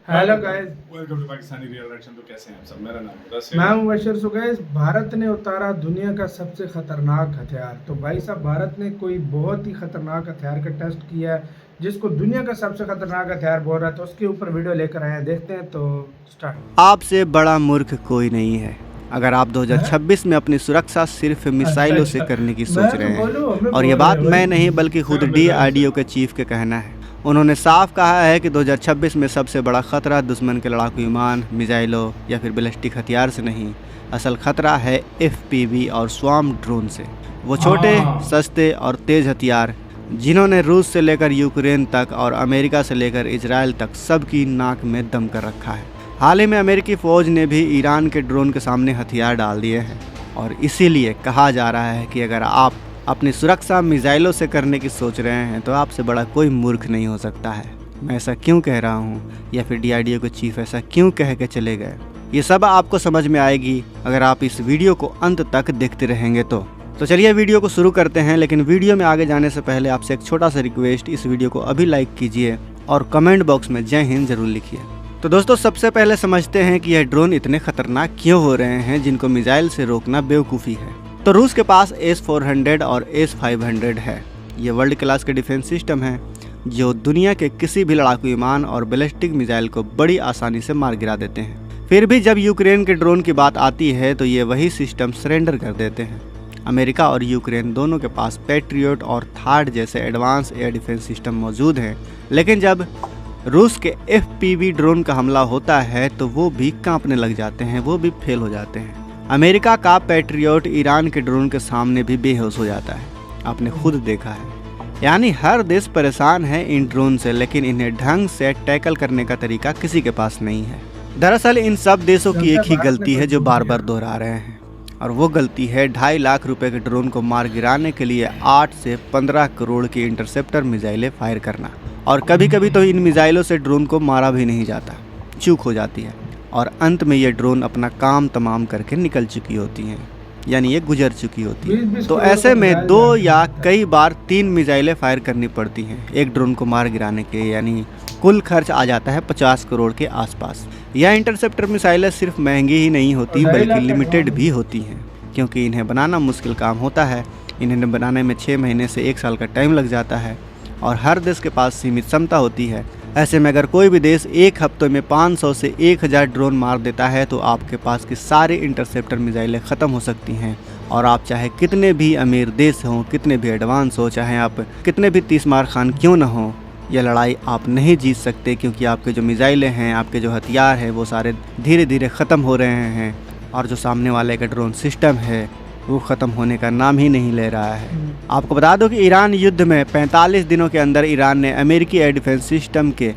Hello guys, welcome to Pakistani real reaction. तो कैसे हैं आप सब? मेरा नाम मुदस्सिर मैं है। हूं बशर। सो गाइस, भारत ने उतारा दुनिया का सबसे खतरनाक हथियार। तो भाई साहब, भारत ने कोई बहुत ही खतरनाक हथियार का टेस्ट किया है जिसको दुनिया का सबसे खतरनाक हथियार बोल रहा है। तो उसके ऊपर वीडियो लेकर आए हैं, देखते हैं। तो स्टार्ट। आपसे बड़ा मूर्ख कोई नहीं है अगर आप 2026 में अपनी सुरक्षा सिर्फ मिसाइलों से करने की सोच मैं रहे तो बोलूं, हैं। हमें और ये बोल रहे बात हैं मैं भाई। नहीं बल्कि खुद DRDO के चीफ के कहना है। उन्होंने साफ कहा है कि 2026 में सबसे बड़ा खतरा दुश्मन के लड़ाकू विमान, मिसाइलों या फिर बैलिस्टिक हथियार से नहीं, असल खतरा है FPV और स्वार्म ड्रोन से। वो छोटे, सस्ते और तेज हथियार जिन्होंने रूस से लेकर यूक्रेन तक और अमेरिका से लेकर इजराइल तक सबकी नाक में दम कर रखा है। हाल ही में अमेरिकी फ़ौज ने भी ईरान के ड्रोन के सामने हथियार डाल दिए हैं और इसीलिए कहा जा रहा है कि अगर आप अपनी सुरक्षा मिसाइलों से करने की सोच रहे हैं तो आपसे बड़ा कोई मूर्ख नहीं हो सकता है। मैं ऐसा क्यों कह रहा हूँ या फिर DRDO के चीफ ऐसा क्यों कह के चले गए, ये सब आपको समझ में आएगी अगर आप इस वीडियो को अंत तक देखते रहेंगे तो चलिए वीडियो को शुरू करते हैं। लेकिन वीडियो में आगे जाने से पहले आपसे एक छोटा सा रिक्वेस्ट, इस वीडियो को अभी लाइक कीजिए और कमेंट बॉक्स में जय हिंद जरूर लिखिए। तो दोस्तों, सबसे पहले समझते हैं कि यह ड्रोन इतने खतरनाक क्यों हो रहे हैं जिनको मिसाइल से रोकना बेवकूफ़ी है। तो रूस के पास S-400 और S-500 है। ये वर्ल्ड क्लास के डिफेंस सिस्टम है जो दुनिया के किसी भी लड़ाकू विमान और बैलिस्टिक मिसाइल को बड़ी आसानी से मार गिरा देते हैं। फिर भी जब यूक्रेन के ड्रोन की बात आती है तो ये वही सिस्टम सरेंडर कर देते हैं। अमेरिका और यूक्रेन दोनों के पास पैट्रियट और थार्ड जैसे एडवांस एयर डिफेंस सिस्टम मौजूद हैं, लेकिन जब रूस के FPV ड्रोन का हमला होता है तो वो भी कांपने लग जाते हैं, वो भी फेल हो जाते हैं। अमेरिका का पैट्रियट ईरान के ड्रोन के सामने भी बेहोश हो जाता है, आपने खुद देखा है। यानी हर देश परेशान है इन ड्रोन से, लेकिन इन्हें ढंग से टैकल करने का तरीका किसी के पास नहीं है। दरअसल इन सब देशों की एक ही गलती है जो बार बार दोहरा रहे हैं, और वो गलती है 2.5 लाख रुपए के ड्रोन को मार गिराने के लिए 8 से 15 करोड़ की इंटरसेप्टर मिसाइलें फायर करना। और कभी कभी तो इन मिसाइलों से ड्रोन को मारा भी नहीं जाता, चूक हो जाती है और अंत में ये ड्रोन अपना काम तमाम करके निकल चुकी होती हैं, यानी ये गुजर चुकी होती है। तो ऐसे में 2 या कई बार 3 मिसाइलें फायर करनी पड़ती हैं एक ड्रोन को मार गिराने के, यानी कुल खर्च आ जाता है 50 करोड़ के आसपास। यह इंटरसेप्टर मिसाइलें सिर्फ महंगी ही नहीं होती बल्कि लिमिटेड भी होती हैं, क्योंकि इन्हें बनाना मुश्किल काम होता है। इन्हें बनाने में 6 महीने से 1 साल का टाइम लग जाता है और हर देश के पास सीमित क्षमता होती है। ऐसे में अगर कोई भी देश एक हफ्ते में 500 से 1000 ड्रोन मार देता है तो आपके पास की सारी इंटरसेप्टर मिसाइलें ख़त्म हो सकती हैं। और आप चाहे कितने भी अमीर देश हों, कितने भी एडवांस हो, चाहे आप कितने भी 30 मार खान क्यों न हो, यह लड़ाई आप नहीं जीत सकते, क्योंकि आपके जो मिसाइलें हैं, आपके जो हथियार हैं, वो सारे धीरे धीरे ख़त्म हो रहे हैं और जो सामने वाले का ड्रोन सिस्टम है वो ख़त्म होने का नाम ही नहीं ले रहा है। आपको बता दो कि ईरान युद्ध में 45 दिनों के अंदर ईरान ने अमेरिकी एयर डिफेंस सिस्टम के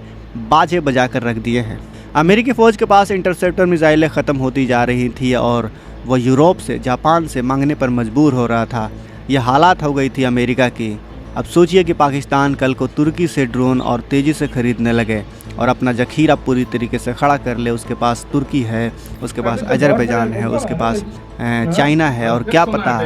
बाजे बजा कर रख दिए हैं। अमेरिकी फ़ौज के पास इंटरसेप्टर मिसाइलें ख़त्म होती जा रही थी और वो यूरोप से, जापान से मांगने पर मजबूर हो रहा था। यह हालात हो गई थी अमेरिका की। अब सोचिए कि पाकिस्तान कल को तुर्की से ड्रोन और तेज़ी से ख़रीदने लगे और अपना जखीरा पूरी तरीके से खड़ा कर ले। उसके पास तुर्की है, उसके पास अजरबैजान है, उसके पास चाइना है और क्या पता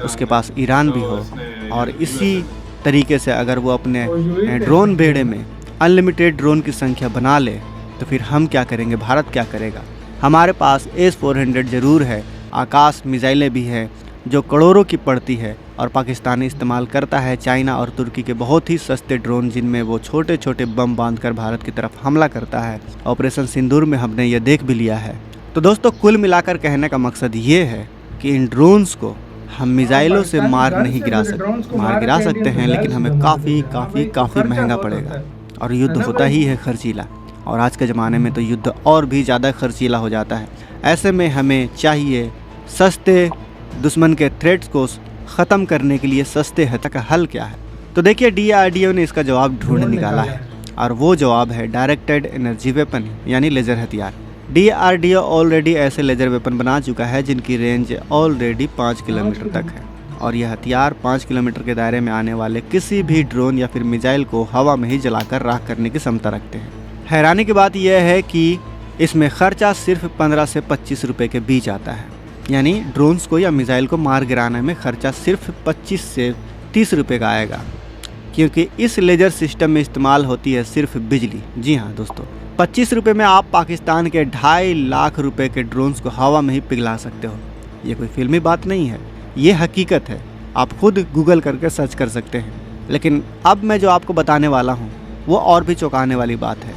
उसके पास ईरान भी हो। और इसी तरीके से अगर वो अपने ड्रोन बेड़े में अनलिमिटेड ड्रोन की संख्या बना ले तो फिर हम क्या करेंगे, भारत क्या करेगा। हमारे पास S-400 ज़रूर है, आकाश मिसाइलें भी हैं जो करोड़ों की पड़ती है और पाकिस्तान इस्तेमाल करता है चाइना और तुर्की के बहुत ही सस्ते ड्रोन, जिनमें वो छोटे छोटे बम बांधकर भारत की तरफ हमला करता है। ऑपरेशन सिंदूर में हमने ये देख भी लिया है। तो दोस्तों, कुल मिलाकर कहने का मकसद ये है कि इन ड्रोन्स को हम मिसाइलों से मार नहीं गिरा सकते, मार गिरा सकते हैं, लेकिन हमें काफ़ी महंगा पड़ेगा और युद्ध होता ही है खर्चीला, और आज के ज़माने में तो युद्ध और भी ज़्यादा खर्चीला हो जाता है। ऐसे में हमें चाहिए सस्ते दुश्मन के थ्रेट्स को ख़त्म करने के लिए सस्ते हथियार का हल क्या है। तो देखिए, DRDO ने इसका जवाब ढूंढ निकाला है और वो जवाब है डायरेक्टेड एनर्जी वेपन, यानी लेज़र हथियार। DRDO ऑलरेडी ऐसे लेज़र वेपन बना चुका है जिनकी रेंज ऑलरेडी 5 किलोमीटर तक है और यह हथियार 5 किलोमीटर के दायरे में आने वाले किसी भी ड्रोन या फिर मिसाइल को हवा में ही जलाकर राख करने की क्षमता रखते हैं। हैरानी की बात यह है कि इसमें खर्चा सिर्फ 15 से 25 रुपये के बीच आता है, यानी ड्रोन्स को या मिसाइल को मार गिराने में खर्चा सिर्फ 25 से 30 रुपये का आएगा। क्योंकि इस लेजर सिस्टम में इस्तेमाल होती है सिर्फ बिजली। जी हाँ दोस्तों, 25 रुपये में आप पाकिस्तान के 2.5 लाख रुपए के ड्रोन्स को हवा में ही पिघला सकते हो। ये कोई फिल्मी बात नहीं है, ये हकीकत है। आप खुद गूगल करके सर्च कर सकते हैं। लेकिन अब मैं जो आपको बताने वाला हूँ वो और भी चौंकाने वाली बात है।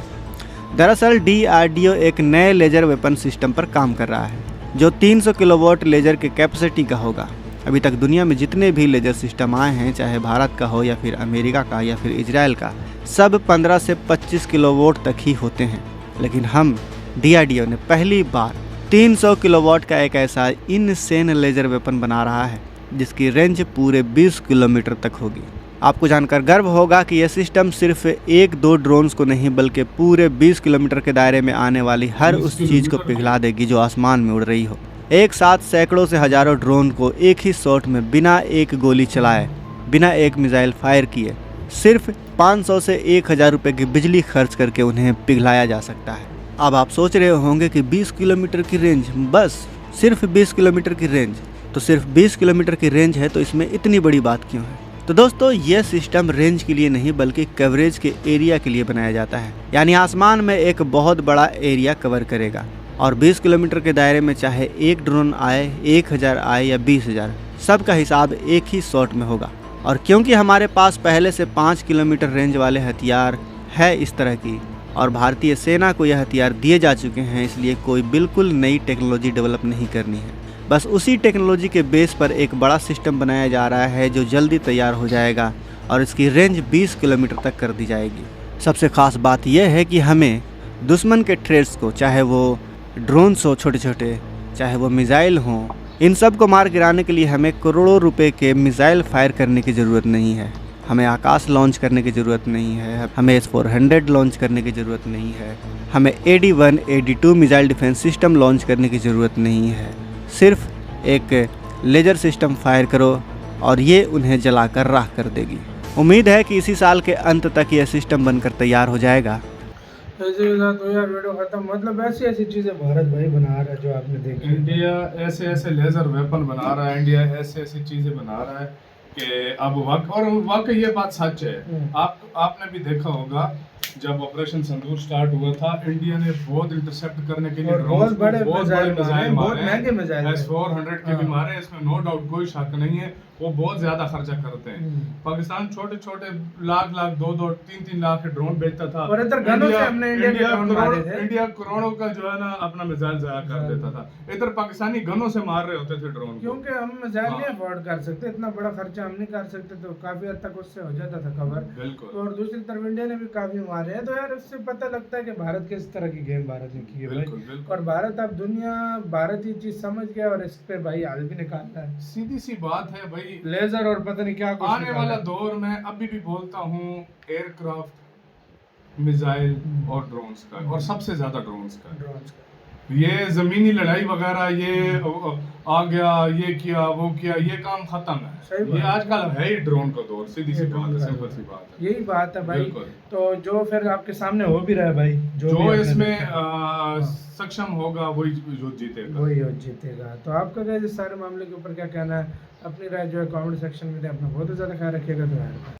दरअसल DRDO एक नए लेजर वेपन सिस्टम पर काम कर रहा है जो 300 किलोवाट लेजर के कैपेसिटी का होगा। अभी तक दुनिया में जितने भी लेजर सिस्टम आए हैं, चाहे भारत का हो या फिर अमेरिका का या फिर इजराइल का, सब 15 से 25 किलोवाट तक ही होते हैं। लेकिन हम DRDO ने पहली बार 300 किलोवाट का एक ऐसा इनसेन लेजर वेपन बना रहा है जिसकी रेंज पूरे 20 किलोमीटर तक होगी। आपको जानकर गर्व होगा कि यह सिस्टम सिर्फ 1-2 ड्रोन्स को नहीं बल्कि पूरे 20 किलोमीटर के दायरे में आने वाली हर उस चीज़ को पिघला देगी जो आसमान में उड़ रही हो। एक साथ सैकड़ों से हज़ारों ड्रोन को एक ही शॉट में बिना एक गोली चलाए, बिना एक मिसाइल फायर किए, सिर्फ 500 से 1000 रुपये की बिजली खर्च करके उन्हें पिघलाया जा सकता है। अब आप सोच रहे होंगे कि 20 किलोमीटर की रेंज, बस सिर्फ 20 किलोमीटर की रेंज, तो सिर्फ 20 किलोमीटर की रेंज है तो इसमें इतनी बड़ी बात क्यों है? तो दोस्तों, यह सिस्टम रेंज के लिए नहीं बल्कि कवरेज के एरिया के लिए बनाया जाता है। यानी आसमान में एक बहुत बड़ा एरिया कवर करेगा और 20 किलोमीटर के दायरे में चाहे एक ड्रोन आए, 1000 आए या 20,000, सबका हिसाब एक ही शॉट में होगा। और क्योंकि हमारे पास पहले से 5 किलोमीटर रेंज वाले हथियार है इस तरह की, और भारतीय सेना को यह हथियार दिए जा चुके हैं, इसलिए कोई बिल्कुल नई टेक्नोलॉजी डेवलप नहीं करनी है। बस उसी टेक्नोलॉजी के बेस पर एक बड़ा सिस्टम बनाया जा रहा है जो जल्दी तैयार हो जाएगा और इसकी रेंज 20 किलोमीटर तक कर दी जाएगी। सबसे ख़ास बात यह है कि हमें दुश्मन के थ्रेट्स को, चाहे वो ड्रोन्स हो छोटे छोटे, चाहे वो मिसाइल हों, इन सब को मार गिराने के लिए हमें करोड़ों रुपए के मिसाइल फायर करने की ज़रूरत नहीं है। हमें आकाश लॉन्च करने की ज़रूरत नहीं है, हमें S-400 लॉन्च करने की ज़रूरत नहीं है, हमें AD-1, AD-2 missile defence system launch करने की ज़रूरत नहीं है। सिर्फ एक लेजर सिस्टम फायर करो और ये उन्हें जलाकर राख कर देगी। उम्मीद है कि इसी साल के अंत तक यह सिस्टम बनकर तैयार हो जाएगा। ऐसे के साथ तो यार वीडियो खत्म। मतलब ऐसी ऐसी चीज़ें भारत भाई बना रहा है जो आपने देखी। इंडिया ऐसे ऐसे लेजर वेपन बना रहा है, इंडिया ऐसे ऐसी चीजें बना रहा है कि अब वाकई ये बात सच है। आपने भी देखा होगा जब ऑपरेशन संदूर स्टार्ट हुआ था, इंडिया ने बहुत इंटरसेप्ट करने के लिए बहुत बड़े मिसाइल मारे, बहुत महंगे मिसाइल S-400 के भी मारे, इसमें नो डाउट कोई शक नहीं है। वो बहुत ज्यादा खर्चा करते हैं। पाकिस्तान छोटे छोटे लाख 2-3 लाख के ड्रोन बेचता था और इधर गनों से हमने इंडिया करोड़ों का जो है ना अपना मिसाइल जाया कर देता था। इधर पाकिस्तानी गनों से मार रहे होते थे ड्रोन, क्योंकि हम मिसाइल नहीं अफोर्ड कर सकते, इतना बड़ा खर्चा हम नहीं कर सकते, तो काफी हद तक उससे हो जाता था कवर। बिल्कुल। और दूसरी तरफ इंडिया ने भी काफी मारे हैं, तो यार इससे पता लगता है कि भारत किस तरह की गेम भारत ने की है भाई। और भारत अब भारत ये चीज समझ गया और इस पे भाई हाल भी निकालता है। सीधी सी बात है भाई, लेजर और पता नहीं क्या कुछ आने वाला दौर में अभी भी बोलता हूँ एयरक्राफ्ट, मिसाइल और ड्रोन्स का, और सबसे ज्यादा ड्रोन्स का। ये जमीनी लड़ाई वगैरह ये आ गया, ये किया वो किया, ये काम खत्म है। ये आजकल है ही ड्रोन का दौर। सीधी सी बात है, सिंपल सी बात है। यही बात है भाई। तो जो फिर आपके सामने हो भी रहा है भाई, जो इसमें सक्षम होगा वही जो जीतेगा। तो आपका क्या इस सारे मामले के ऊपर क्या कहना है? अपनी राय जो है कमेंट सेक्शन में दें। अपना बहुत ज़्यादा ख्याल रखिएगा। तो यार